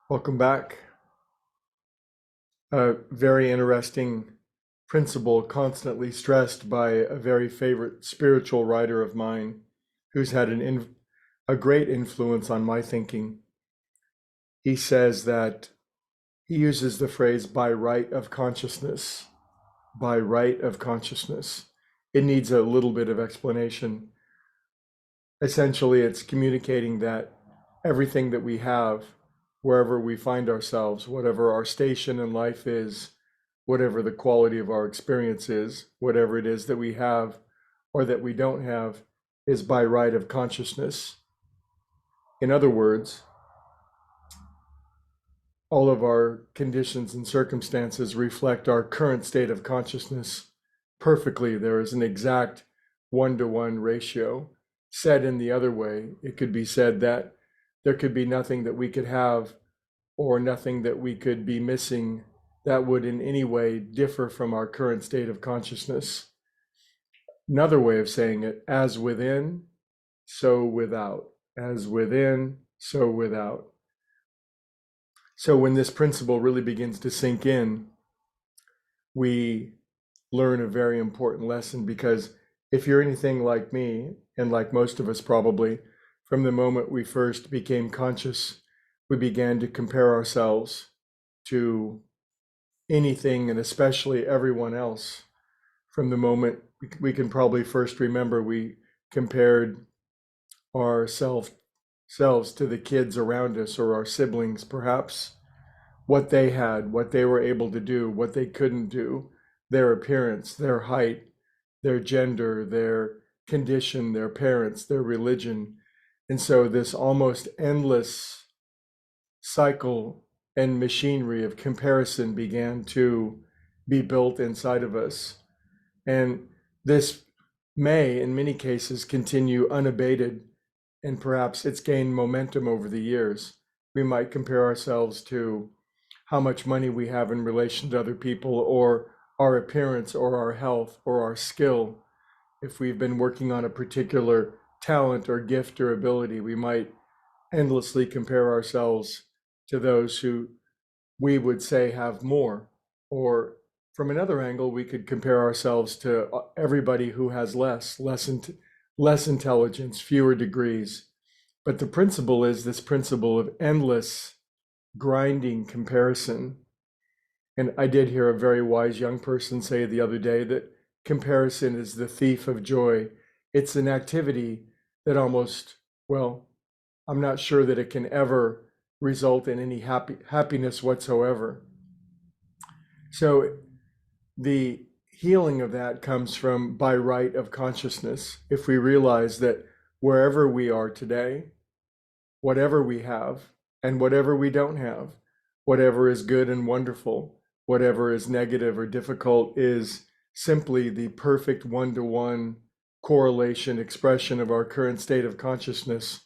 Welcome back. A very interesting principle constantly stressed by a very favorite spiritual writer of mine who's had a great influence on my thinking. He says that he uses the phrase by right of consciousness, by right of consciousness. It needs a little bit of explanation. Essentially, it's communicating that everything that we have, wherever we find ourselves, whatever our station in life is, whatever the quality of our experience is, whatever it is that we have or that we don't have, is by right of consciousness. In other words, all of our conditions and circumstances reflect our current state of consciousness perfectly. There is an exact one-to-one ratio. Said in the other way, it could be said that there could be nothing that we could have or nothing that we could be missing that would in any way differ from our current state of consciousness. Another way of saying it, as within, so without. As within, so without. So when this principle really begins to sink in, we learn a very important lesson, because if you're anything like me, and like most of us probably, from the moment we first became conscious, we began to compare ourselves to anything and especially everyone else. From the moment we can probably first remember, we compared ourselves to the kids around us or our siblings, perhaps, what they had, what they were able to do, what they couldn't do, their appearance, their height, their gender, their condition, their parents, their religion. And so this almost endless cycle and machinery of comparison began to be built inside of us. And this may, in many cases, continue unabated, and perhaps it's gained momentum over the years. We might compare ourselves to how much money we have in relation to other people, or our appearance, or our health, or our skill. If we've been working on a particular talent or gift or ability, we might endlessly compare ourselves to those who we would say have more. Or from another angle, we could compare ourselves to everybody who has less intelligence, fewer degrees. But the principle is this principle of endless grinding comparison. And I did hear a very wise young person say the other day that comparison is the thief of joy. It's an activity that almost, well, I'm not sure that it can ever result in any happiness whatsoever. So the healing of that comes from by right of consciousness. If we realize that wherever we are today, whatever we have and whatever we don't have, whatever is good and wonderful, whatever is negative or difficult, is simply the perfect one-to-one correlation expression of our current state of consciousness.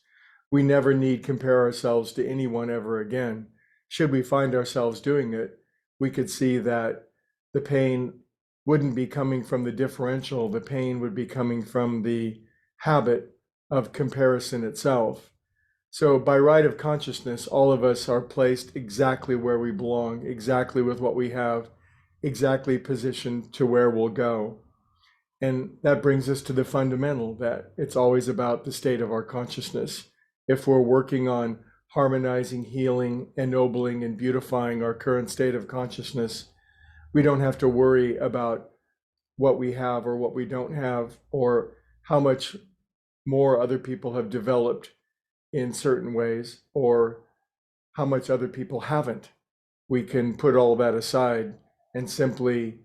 We never need compare ourselves to anyone ever again. Should we find ourselves doing it, we could see that the pain wouldn't be coming from the differential. The pain would be coming from the habit of comparison itself. So by right of consciousness, all of us are placed exactly where we belong, exactly with what we have, exactly positioned to where we'll go. And that brings us to the fundamental, that it's always about the state of our consciousness. If we're working on harmonizing, healing, ennobling, and beautifying our current state of consciousness, we don't have to worry about what we have or what we don't have, or how much more other people have developed in certain ways, or how much other people haven't. We can put all that aside and simply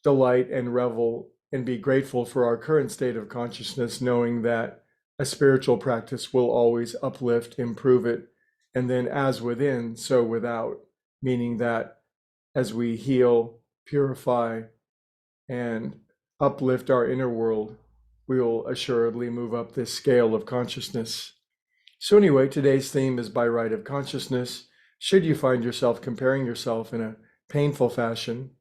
delight and revel and be grateful for our current state of consciousness, knowing that a spiritual practice will always uplift, improve it, and then as within, so without, meaning that as we heal, purify, and uplift our inner world, we will assuredly move up this scale of consciousness. So anyway, today's theme is by right of consciousness. Should you find yourself comparing yourself in a painful fashion,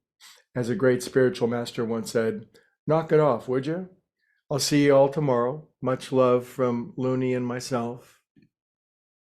as a great spiritual master once said, knock it off, would you? I'll see you all tomorrow. Much love from Looney and myself.